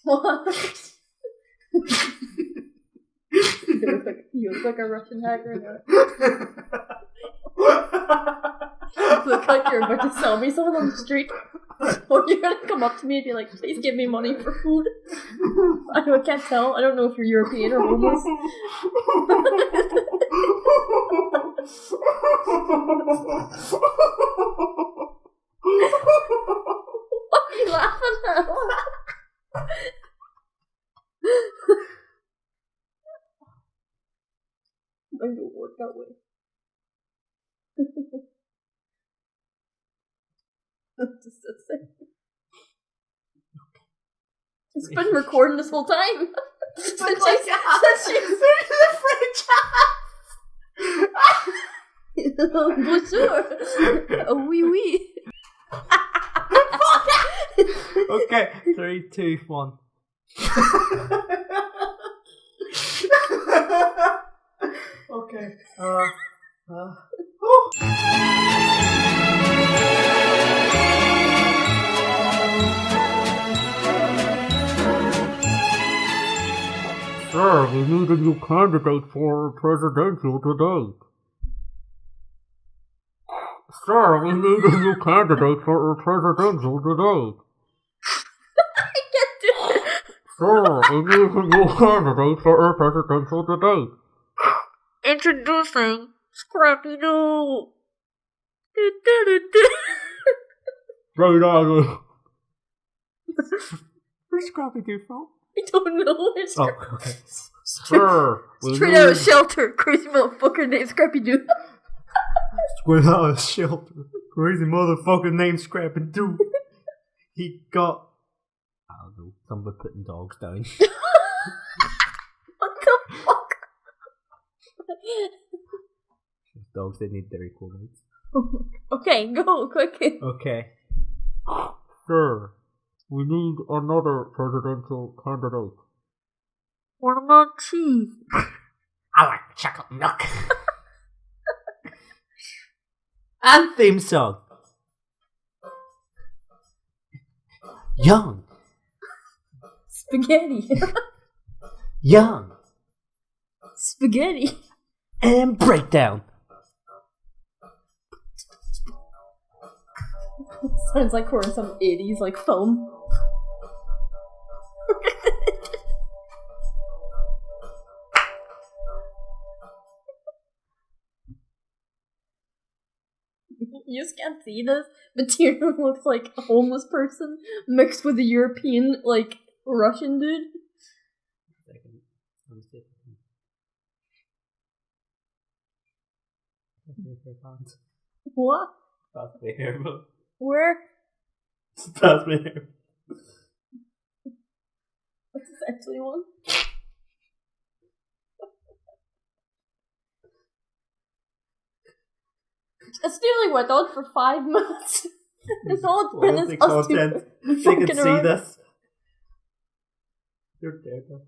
What? You look like a Russian hacker. You look like you're about to sell me something on the street. Or you're gonna come up to me and be like, please give me money for food. I can't tell. I don't know if you're European or homeless. What are you laughing at? Mine don't work that way. It's been recording this whole time. Since she's the French Bonjour. Oui, oui. Okay, 3, 2, 1. Okay. Sir, we need a new candidate for presidential today. Sir, we need a new candidate for presidential today. I can't do it. Sir, we need a new candidate for presidential today. Introducing Scrappy Doo. Right on. Where's Scrappy Doo from? I don't know. It's Okay. Sir, we straight need out of shelter. Crazy motherfucker named Scrappy Doo. Straight out of shelter. Crazy motherfucker named Scrappy Doo. He got... I don't know. Somebody putting dogs down. What the fuck? Dogs, they need their equal rights. Okay, go quick. Okay. Sir, we need another presidential candidate. What about cheese? I like chocolate milk. And theme song. Young. Spaghetti. Young. Spaghetti. And breakdown. Sounds like we're in some 80s like film. You just can't see this, but Tiarnan looks like a homeless person mixed with a European, like, Russian dude. What? That's my hair, bro. Where? That's my hair. What's this actually one? It's nearly went on for 5 minutes. It's all it's been is us two They can see around. this. You're dead, bro.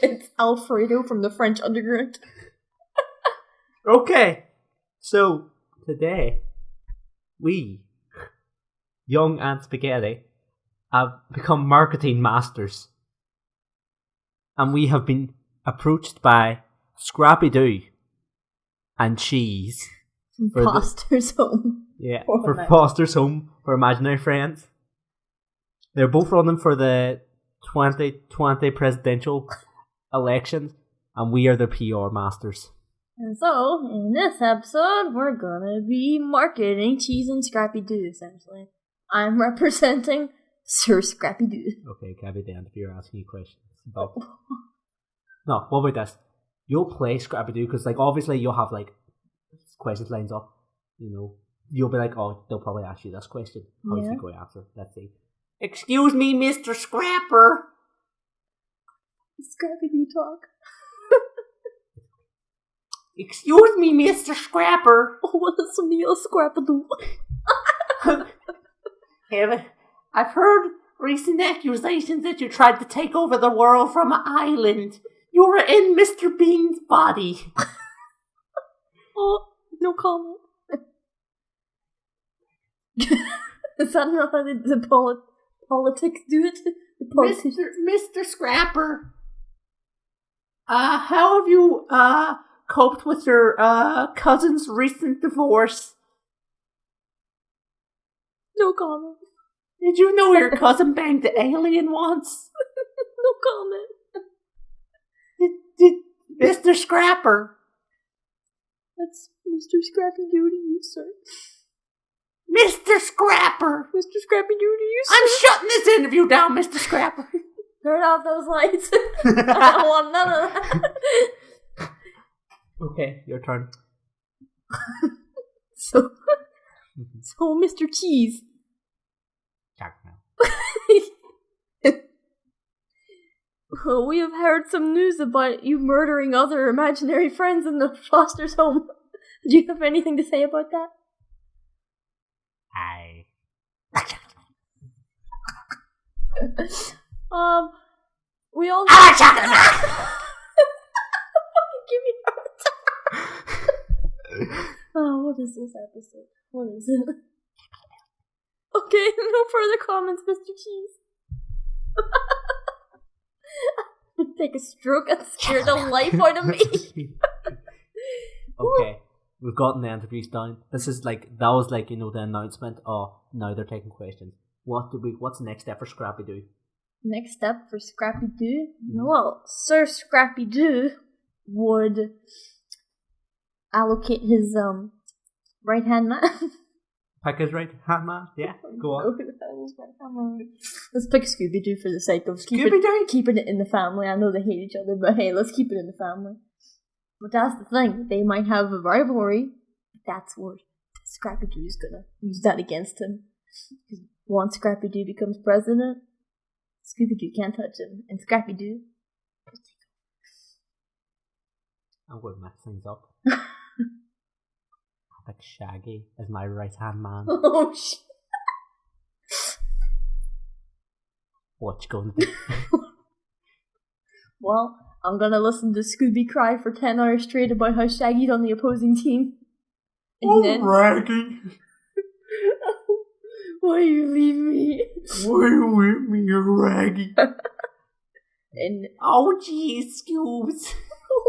It's Alfredo from the French Underground. Okay, so today we, Young and Spaghetti, have become marketing masters, and we have been approached by Scrappy Doo and Cheese From Foster's Home. Yeah, For for imaginary- Foster's Home for Imaginary Friends. They're both running for the 2020 presidential elections, and we are the PR masters. And so, in this episode, we're gonna be marketing Cheese and Scrappy Doo, essentially. I'm representing Sir Scrappy Doo. Okay, Gabby, then if you're asking you questions about... No, what about this? You'll play Scrappy Doo, because, like, obviously you'll have, like, questions lines up, you know. You'll be like, oh, they'll probably ask you this question. How's Yeah. he going to answer? Let's see. Excuse me, Mr. Scrapper. Scrappy Doo talk. Excuse me, Mr. Scrapper. Oh, what is some meal Scrappy Doo? I've heard recent accusations that you tried to take over the world from an island. You were in Mr. Bean's body. Oh, no comment. Is that not how the politics do it? The politics. Mr. Scrapper, how have you coped with your cousin's recent divorce? No comment. Did you know your cousin banged the alien once? No comment. Did Mr. Scrapper? That's Mr. Scrappy Doo to you, sir. Mr. Scrapper! Mr. Scrappy Doo to you, sir. I'm shutting this interview down, Mr. Scrapper. Turn off those lights. I don't want none of that. Okay, your turn. So, Mr. Cheese. Well, we have heard some news about you murdering other imaginary friends in the foster's home. Do you have anything to say about that? We all give me a heart. Oh, what is this episode? What is it? Okay, no further comments, Mr. Cheese. Take a stroke and scare the life out of me. Okay, we've gotten the interviews down. This is that was the announcement. Oh, now they're taking questions. What's the next step for Scrappy Doo? Next step for Scrappy Doo? Well, Sir Scrappy Doo would allocate his right hand man. Pick his right hand man? Yeah, go on. Let's pick Scooby Doo for the sake of keeping it in the family. I know they hate each other, but hey, let's keep it in the family. But that's the thing. They might have a rivalry. That's what Scrappy Doo is gonna use that against him. Because once Scrappy Doo becomes president, Scooby Doo can't touch him, and Scrappy Doo. I'm going to mess things up. Like Shaggy as my right hand man. Oh shit! What you gonna do? Well, I'm gonna listen to Scooby cry for 10 hours straight about how Shaggy's on the opposing team. And then, Raggy! why you leave me? Why you leave me, you Raggy? And oh jeez, Scoobs.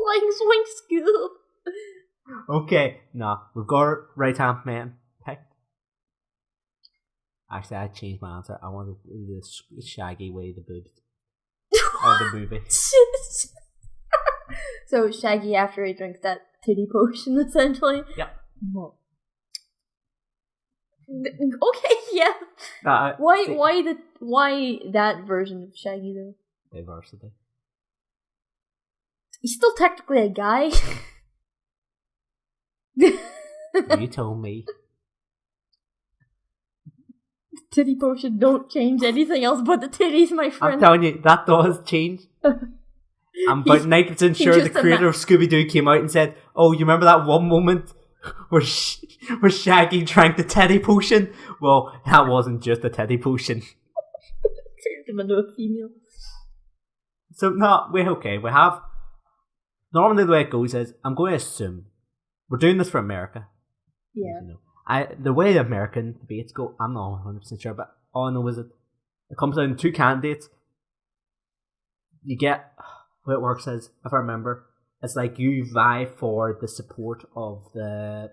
like swing Scoob. Okay, nah, we've got our right hand man picked. Actually, I changed my answer. I wanted the Shaggy way the boobs. Or the movie. So Shaggy after he drinks that titty potion, essentially. Yep. Well. Okay, yeah. Why that version of Shaggy though? Diversity. He's still technically a guy. You told me. Titty potion don't change anything else but the titties, my friend. I'm telling you, that does change. I'm about 90% sure the creator of Scooby-Doo came out and said, oh, you remember that one moment where Shaggy drank the titty potion? Well, that wasn't just a titty potion. Turned him into a female. So, no, we have... Normally the way it goes is, I'm going to assume, we're doing this for America. Yeah. The way the American debates go, I'm not 100% sure, but all I know is that it comes down to two candidates. You get... What it works is, if I remember, it's like you vie for the support of the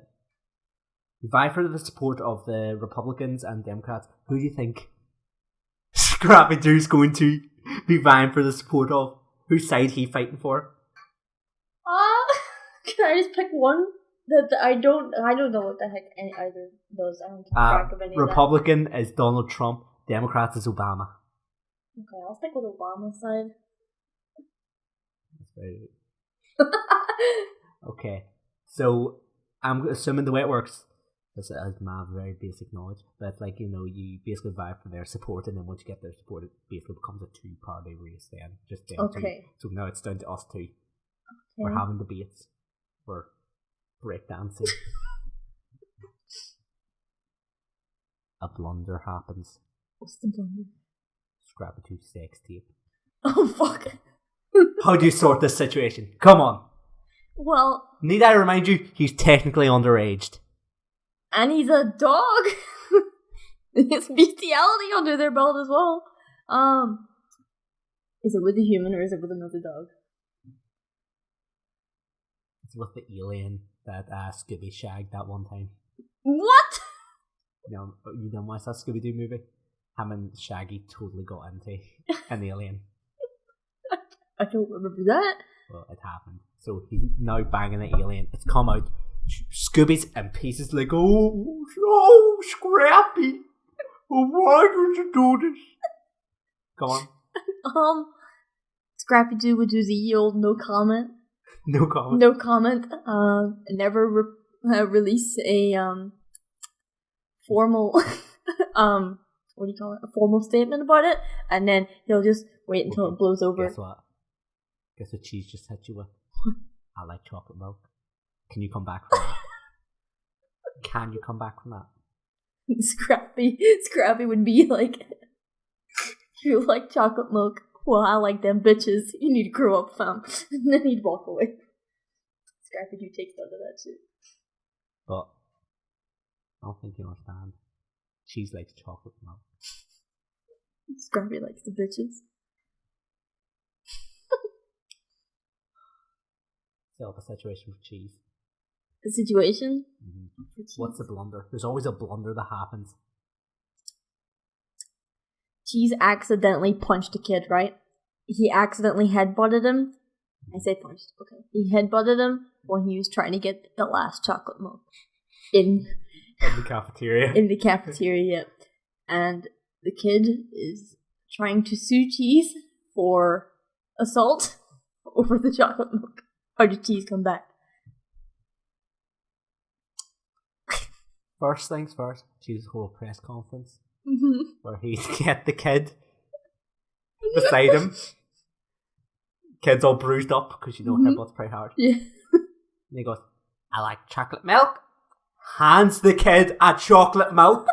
Republicans and Democrats. Who do you think Scrappy Doo's going to be vying for the support of? Whose side he fighting for? Can I just pick one? I don't know what the heck either of those. I don't keep track of any Republican is Donald Trump. Democrats is Obama. Okay, I'll stick with Obama's side. Right. Okay, so I'm assuming the way it works, this is my very basic knowledge, but it's like, you basically vie for their support, and then once you get their support, it basically becomes a two-party race then. Just down to, so now it's down to us two. Okay. We're having debates. We're breakdancing. A blunder happens. What's the blunder? Scrappy Doo sex tape. Oh, fuck. How do you sort this situation? Come on. Well... Need I remind you, he's technically underaged. And he's a dog. It's bestiality under their belt as well. Is it with a human or is it with another dog? It's with the alien that Scooby shagged that one time. What? You don't watch that Scooby Doo movie? Him and Shaggy totally got into an alien. I don't remember that. Well, it happened. So he's now banging the alien. It's come out. Scooby's in pieces like, oh, no, Scrappy. Why did you do this? Go on. Scrappy Doo would do the old no comment. No comment. No comment. Never release a formal what do you call it? A formal statement about it, and then he'll just wait until it blows over. Guess what? Guess what cheese just hit you with? I like chocolate milk. Can you come back from that? Can you come back from that? Scrappy would be like, you like chocolate milk? Well, I like them bitches. You need to grow up, fam. And then he'd walk away. Scrappy Doo takes none of that shit. But I don't think you understand. Cheese likes chocolate milk. Scrappy likes the bitches. Still the situation with cheese. The situation? Mm-hmm. What's the blunder? There's always a blunder that happens. Cheese accidentally punched a kid, right? He accidentally headbutted him. I say punched, okay. He headbutted him when he was trying to get the last chocolate milk. In the cafeteria. In the cafeteria. And the kid is trying to sue Cheese for assault over the chocolate milk. How did Cheese come back? First things first, Cheese whole press conference Mm-hmm. where he'd get the kid beside him. Kid's all bruised up because headbutts pretty hard. Yeah. And he goes, I like chocolate milk. Hands the kid a chocolate milk.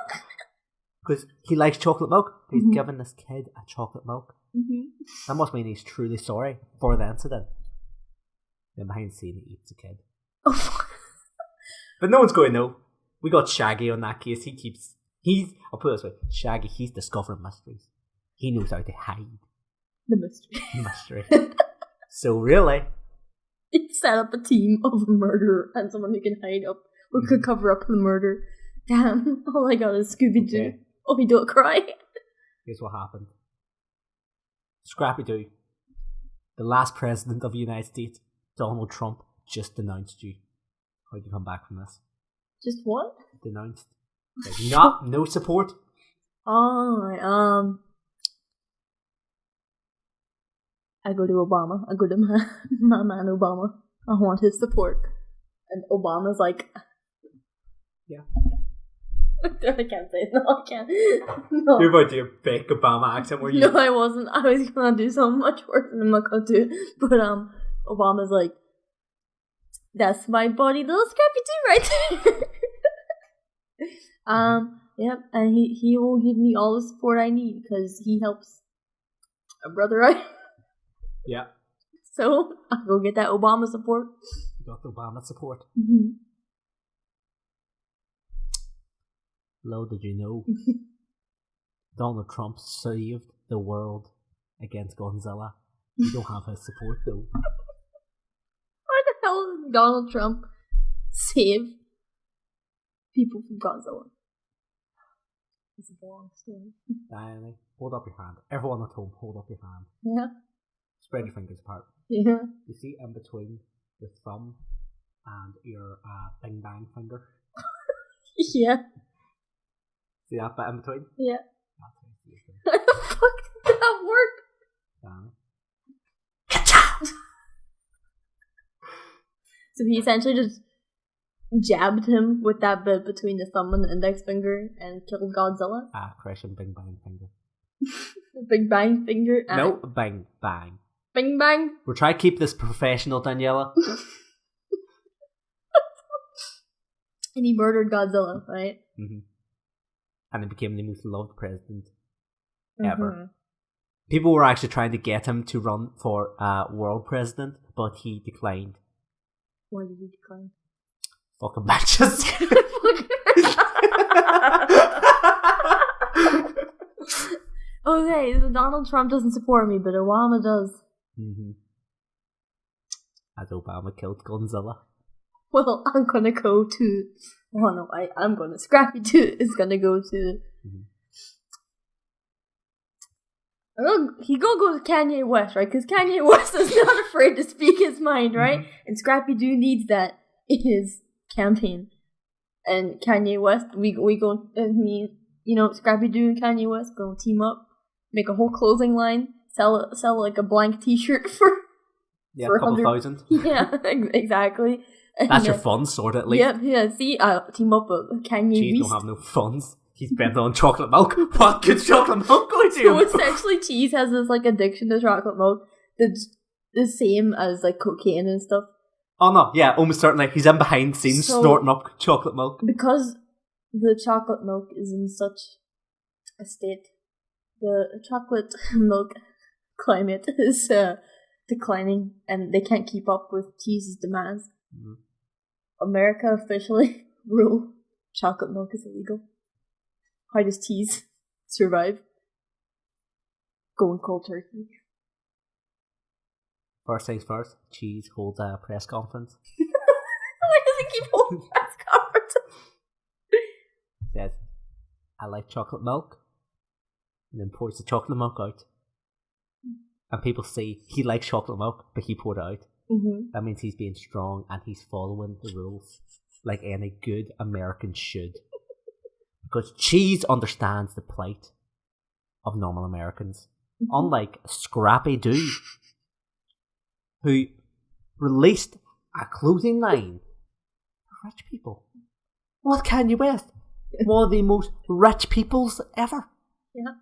Because he likes chocolate milk. He's giving this kid a chocolate milk. Mm-hmm. That must mean he's truly sorry for the incident. Then behind the scene, he eats a kid. Oh. But no one's going to know. We got Shaggy on that case. I'll put it this way. Shaggy, he's discovering mysteries. He knows how to hide. The mystery. So really, it set up a team of murderer and someone who can hide up or could cover up the murder. Damn, all I got is Scooby Doo. Okay. Oh, he don't cry. Here's what happened. Scrappy Doo, the last president of the United States, Donald Trump, just denounced you. How'd you come back from this? Just what? Denounced. Like, no support. Oh, I go to Obama. I go to my man Obama. I want his support. And Obama's like... Yeah. I can't say it. No, I can't. No. You're about to do a fake Obama accent where you... No, I wasn't. I was going to do something much worse than I'm not going to do. But Obama's like, that's my buddy little Scrappy Doo right there. Yep, and he will give me all the support I need because he helps a brother out. Yeah. So I'll go get that Obama support. You got the Obama support. Mm-hmm. Little did you know, Donald Trump saved the world against Godzilla. You don't have his support though. Why the hell did Donald Trump save people from Godzilla? It's a long story. Dani, hold up your hand. Everyone at home, hold up your hand. Yeah. Spread your fingers apart. Yeah. You see in between your thumb and your bing bang finger? Yeah. See that bit in between? Yeah. That's How the fuck did that work? Dani. So he essentially just jabbed him with that bit between the thumb and the index finger and killed Godzilla. Correction, bing bang finger. Big bang finger. No, bang bang. Bing bang. We're trying to keep this professional, Daniela. And he murdered Godzilla, right? Mm-hmm. And he became the most loved president ever. Mm-hmm. People were actually trying to get him to run for world president, but he declined. Why did he decline? Fucking bitches. Okay, so Donald Trump doesn't support me, but Obama does. Mm-hmm. As Obama killed Godzilla. Well, I'm gonna go to. Oh no, I'm gonna. Scrappy Doo is gonna go to. He gonna go to Kanye West, right? Because Kanye West is not afraid to speak his mind, right? Mm-hmm. And Scrappy Doo needs that in his campaign. And Kanye West, we go. Scrappy Doo and Kanye West gonna team up, make a whole clothing line, sell like a blank T-shirt for a couple thousand. Yeah, exactly. That's your funds sort at least. Yeah. See, team up with Kanye. Cheese don't have no funds. He's bent on chocolate milk. What good's chocolate milk going to? So essentially, Cheese has this like addiction to chocolate milk that's the same as like cocaine and stuff. Oh no, yeah, almost certainly. He's in behind the scenes snorting up chocolate milk because the chocolate milk is in such a state. The chocolate milk climate is declining, and they can't keep up with Cheese's demands. Mm-hmm. America officially rule chocolate milk is illegal. How does Cheese survive? Going cold turkey. First things first, Cheese holds a press conference. Why does he keep holding press conferences? Says, I like chocolate milk. And then pours the chocolate milk out. And people say he likes chocolate milk, but he poured it out. Mm-hmm. That means he's being strong and he's following the rules like any good American should. Because Cheese understands the plight of normal Americans. Mm-hmm. Unlike Scrappy Doo, who released a clothing line for rich people. What can you West? One of the most rich peoples ever. Yeah.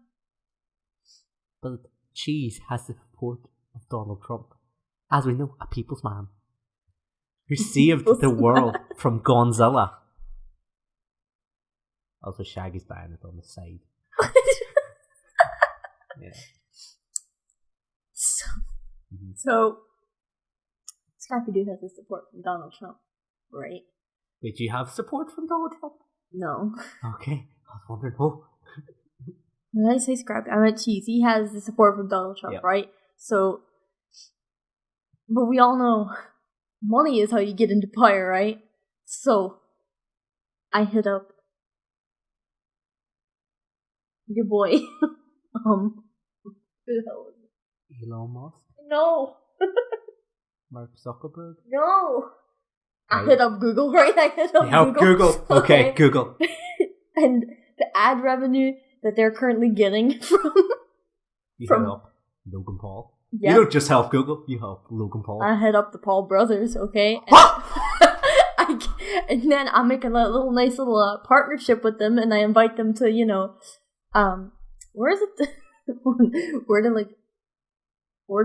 But Cheese has the support of Donald Trump. As we know, a people's man. Who saved the world from Godzilla. Also, Shaggy's buying it on the side. Yeah. So, Scrappy Doo has the support from Donald Trump, right? Wait, do you have support from Donald Trump? No. Okay, I was wondering, oh. When I say Scrappy, I meant Cheese. He has the support from Donald Trump, right? So, but we all know money is how you get into power, right? So, I hit up your boy. Who the hell is it? Elon Musk? No. Mark Zuckerberg? No. I hit up Google, right? I hit up Google. Okay, Google. And the ad revenue that they're currently getting from hit up Logan Paul. Yep. You don't just help Google, you help Logan Paul. I hit up the Paul brothers, okay? And then I make a nice little partnership with them, and I invite them to, where is it? Where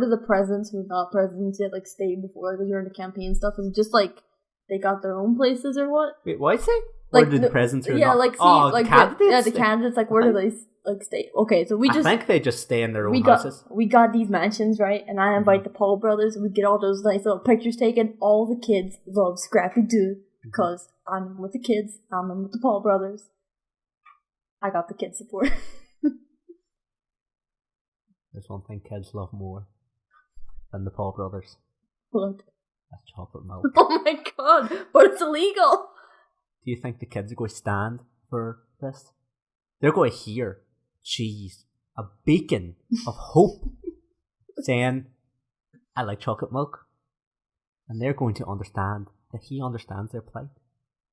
do the presidents who are not presidents yet stay before during the campaign stuff? Is it just they got their own places or what? Wait, what is it? Where did the presidents who are not? Candidates? The candidates, where do they stay? Okay, so I think they just stay in their own houses. We got these mansions, right? And I invite the Paul brothers, and we get all those nice little pictures taken. All the kids love Scrappy Doo because I'm with the kids, I'm in with the Paul brothers. I got the kids' support. There's one thing kids love more than the Paul brothers. What? That's chocolate milk. Oh my god, but it's illegal! Do you think the kids are going to stand for this? They're going to hear Cheese, a beacon of hope, saying, I like chocolate milk. And they're going to understand that he understands their plight.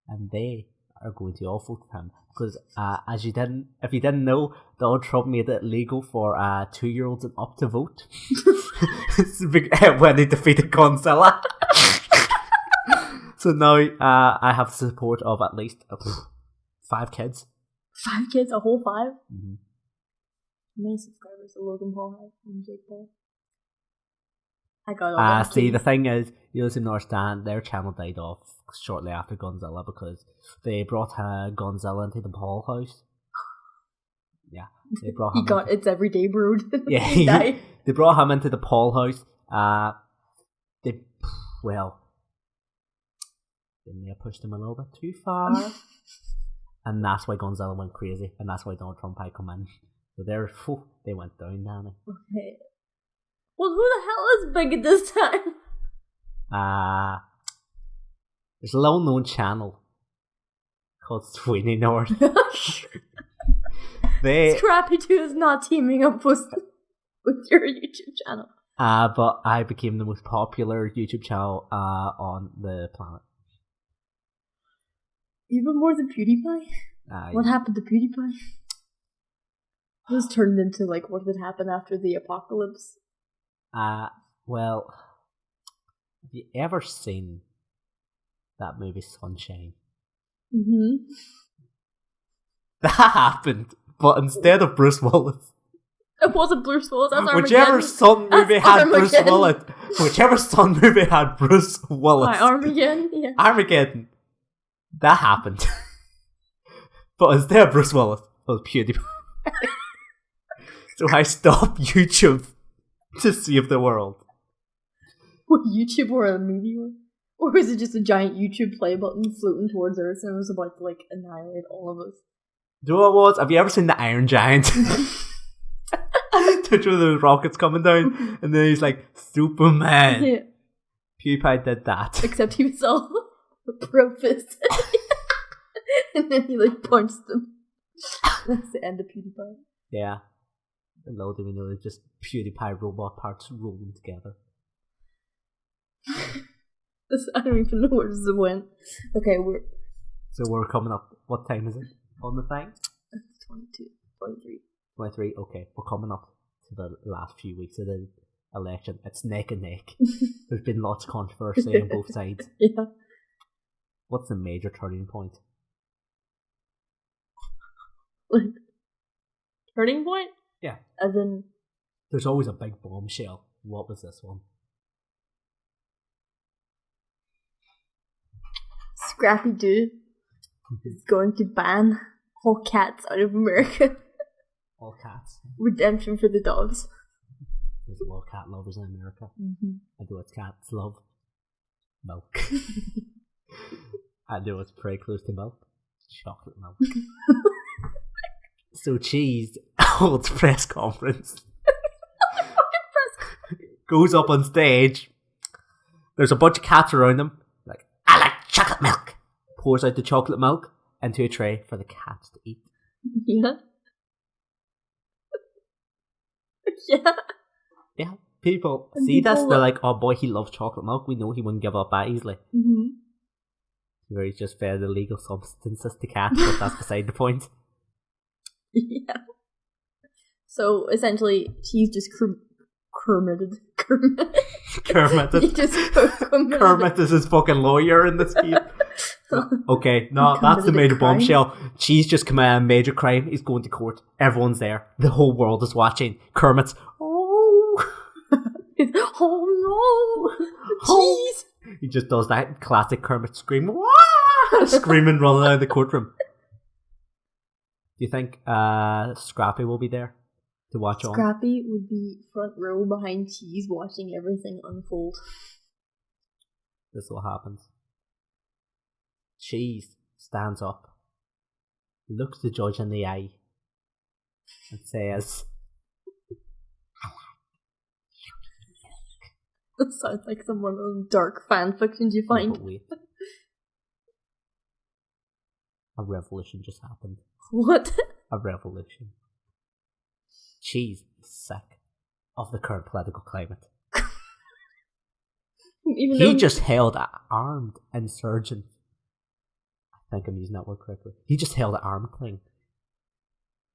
And they are going to all vote for him. Because if you didn't know, Donald Trump made it legal for 2-year-olds and up to vote when they defeated Godzilla. So now I have the support of at least 5 kids. 5 kids? A whole 5? Mm-hmm. How many subscribers does Logan Paul have and Jake Paul? I got all see, the thing is, you don't understand, their channel died off shortly after Godzilla because they brought Godzilla into the Paul house. Yeah, they brought him. It's everyday brood. Yeah, they brought him into the Paul house. They may have pushed him a little bit too far, and that's why Godzilla went crazy, and that's why Donald Trump had come in So they went down, Dani. Okay. Well, who the hell is big at this time? There's a well-known channel called Sweeney North. Scrappy Doo is not teaming up with your YouTube channel. But I became the most popular YouTube channel on the planet. Even more than PewDiePie? What happened to PewDiePie? It was turned into like what would happen after the apocalypse. Well, have you ever seen that movie Sunshine? Mm-hmm. That happened, but instead of Bruce Willis. It wasn't Bruce Willis, that's Armageddon. Whichever Sun movie had Bruce Willis. Whichever Sun movie had Bruce Willis. Armageddon, yeah. Armageddon. That happened. But instead of Bruce Willis, it was PewDiePie. So I stopped YouTube to save the world. What, YouTube or a meteor? Or was it just a giant YouTube play button floating towards Earth and it was about to like annihilate all of us? Do you know what it was? Have you ever seen the Iron Giant? Touch with those rockets coming down, and then he's like, Superman. Yeah. PewDiePie did that. Except he was all pro-fisted. And then he like punched them. That's the end of PewDiePie. Yeah. And little do we know, it's just PewDiePie robot parts rolling together. I don't even know where this went. Okay, we're coming up. What time is it on the thing? 22, 23. 23, okay. We're coming up to the last few weeks of the election. It's neck and neck. There's been lots of controversy on both sides. Yeah. What's the major turning point? Like, turning point? Yeah. As in... There's always a big bombshell. What was this one? Scrappy Doo is going to ban all cats out of America. All cats. Redemption for the dogs. There's a lot of cat lovers in America. Mm-hmm. I know it's cats love milk. I know it's pretty close to milk. Chocolate milk. So Cheese holds press conference. Goes up on stage. There's a bunch of cats around him. Like, I like chocolate milk. Pours out the chocolate milk into a tray for the cats to eat. Yeah. Yeah. Yeah. People see this, they're like, oh boy, he loves chocolate milk. We know he wouldn't give up that easily. Mm-hmm. Where he's just fed illegal substances to cats, but that's beside the point. Yeah. So essentially, he's just Kermit. Kermit is his fucking lawyer in this game. Okay, no, that's the major bombshell. Cheese just committed a major crime. He's going to court. Everyone's there. The whole world is watching. Kermit's, oh no, Cheese. He just does that classic Kermit scream, wah! Screaming, running out of the courtroom. Do you think Scrappy will be there to watch on? Scrappy would be front row behind Cheese watching everything unfold. This is what happens. Cheese stands up, looks the judge in the eye, and says, That sounds like some one of those dark fan fictions you find. No, but wait. A revolution just happened. What? A revolution. Cheese is sick of the current political climate. He just held an armed insurgent. I think I'm using that word correctly. He just held an armed thing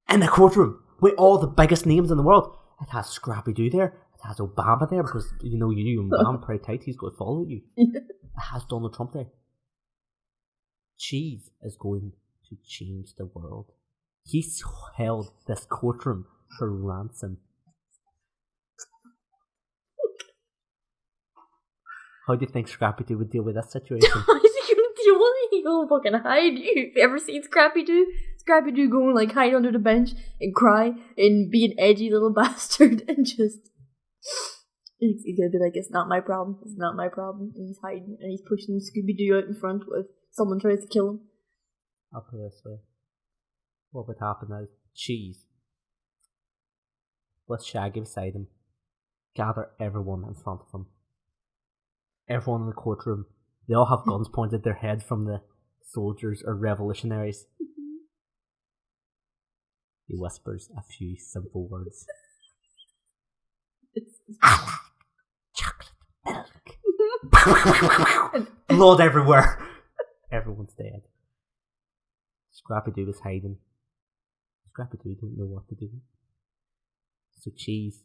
in the courtroom with all the biggest names in the world. It has Scrappy Doo there. It has Obama there because you know you and Obama pretty tight. He's going to follow you. It has Donald Trump there. Cheese is going to change the world. He's held this courtroom for ransom. How do you think Scrappy Doo would deal with this situation? He go fucking hide. You've ever seen Scrappy Doo? Scrappy Doo go and like hide under the bench and cry and be an edgy little bastard and just he's gonna be like, it's not my problem, it's not my problem, and he's hiding and he's pushing Scooby Doo out in front if someone tries to kill him. I'll put it this way. What would happen is Cheese with Shaggy beside him, gather everyone in front of him. Everyone in the courtroom. They all have guns pointed at their head from the soldiers or revolutionaries. He whispers a few simple words. Chocolate milk. Blood everywhere. Everyone's dead. Scrappy Doo is hiding. Scrappy Doo don't know what to do. So Cheese,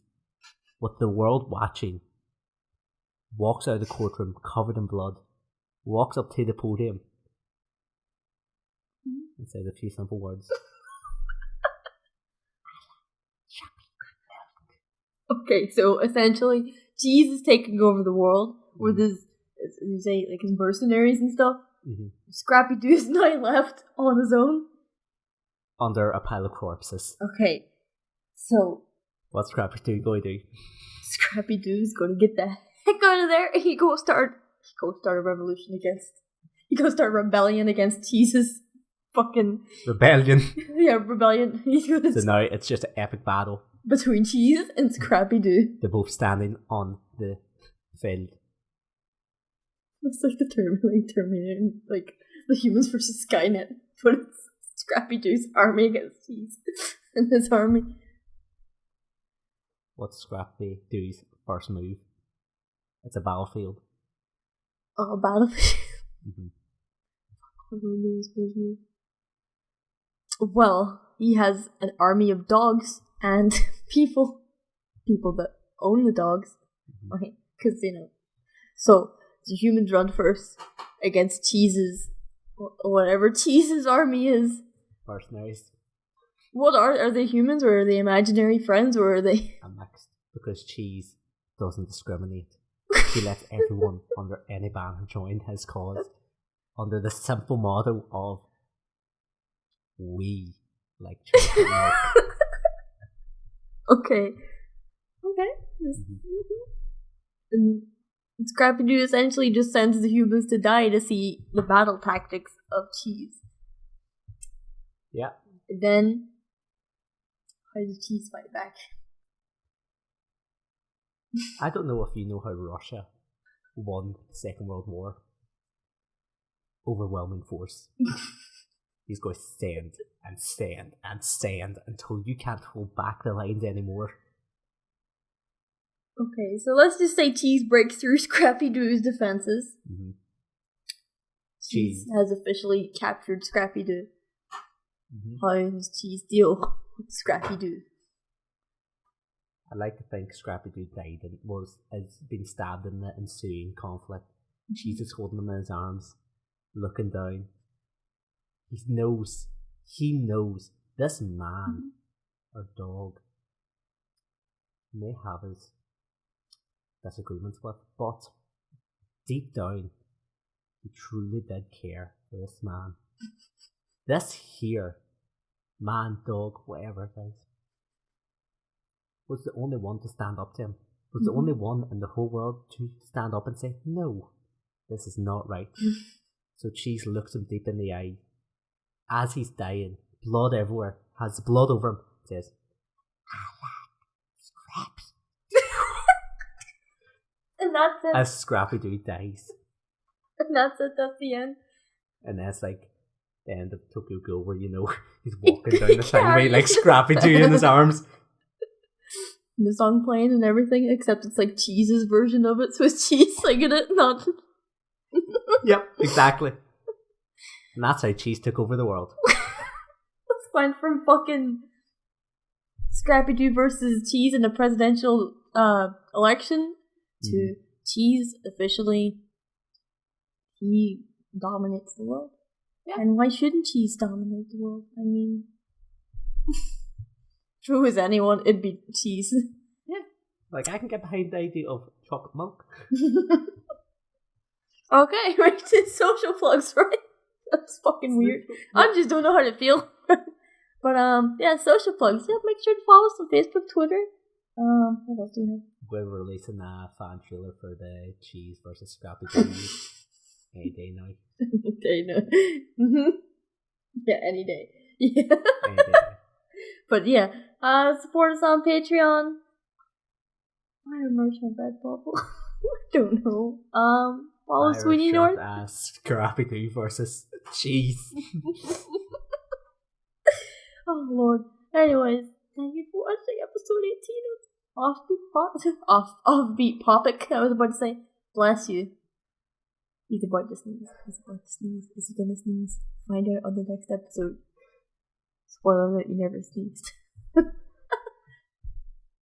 with the world watching, walks out of the courtroom covered in blood, walks up to the podium, and says a few simple words. Okay, so essentially, Cheese is taking over the world with his, as you say, like his mercenaries and stuff. Mm-hmm. Scrappy Doo is now left on his own. Under a pile of corpses. Okay, so what's Scrappy Doo going to do? Scrappy Doo is going to get the heck out of there. He go start a revolution against. He go start rebellion against Cheese's fucking rebellion. Yeah, rebellion. So now it's just an epic battle between Cheese and Scrappy Doo. They're both standing on the field. It's like the Terminator, like the humans versus Skynet, but it's Scrappy Doo's army against Cheese and his army. What's Scrappy Doo's first move? It's a battlefield. Oh, battlefield. Mm-hmm. Well, he has an army of dogs and people that own the dogs. Mm-hmm. Okay, because so the humans run first against Cheese's, whatever Cheese's army is. Mercenaries. What are they humans, or are they imaginary friends, or are they? A mixed, because Cheese doesn't discriminate. He lets everyone under any banner join his cause under the simple motto of "We like chocolate milk." Okay. And Scrappy Doo essentially just sends the humans to die to see the battle tactics of Cheese. Yeah. And then, how does Cheese fight back? I don't know if you know how Russia won the Second World War. Overwhelming force. He's going to stand and stand and stand until you can't hold back the lines anymore. Okay, so let's just say Cheese breaks through Scrappy Doo's defenses. Mm-hmm. Cheese has officially captured Scrappy Doo. Mm-hmm. How does Cheese deal with Scrappy Doo? I like to think Scrappy Doo died and has been stabbed in the ensuing conflict. Cheese is holding him in his arms, looking down. He knows this man or dog may have his disagreements with, but deep down, he truly did care for this man. This here, man, dog, whatever it is, was the only one to stand up to him. Was the only one in the whole world to stand up and say, no, this is not right. So Cheese looks him deep in the eye. As he's dying, blood everywhere, has blood over him, says, I like Scrappy. And that's it. As Scrappy Doo dies. And that's it, that's the end. And that's like the end of Tokyo Ghoul, where he's walking down the highway like Scrappy Doo in his arms. The song playing and everything, except it's like Cheese's version of it, so it's Cheese singing it, not... Yep, exactly. And that's how Cheese took over the world. Let's went from fucking Scrappy Doo versus Cheese in a presidential election to Cheese officially, he dominates the world. Yeah. And why shouldn't Cheese dominate the world? I mean... If it was anyone, it'd be Cheese. Yeah. Like, I can get behind the idea of chocolate milk. Okay, right, it's social plugs, right? That's fucking weird. I just don't know how to feel. But, yeah, social plugs. Yeah, make sure to follow us on Facebook, Twitter. What else do we have? We're releasing a fan trailer for the Cheese versus Scrappy Doo any day now. Any day now. Yeah, any day. Yeah. Any day. But yeah, Support us on Patreon. Buy our merch on Redbubble. I don't know. Follow Sweetie North. Scrappy Doo versus cheese. Oh Lord. Anyways, thank you for watching episode 18 of Offbeat Popic. I was about to say, bless you. He's about to sneeze. Is he gonna sneeze? Find out on the next episode. Spoiler alert, he never sneezed.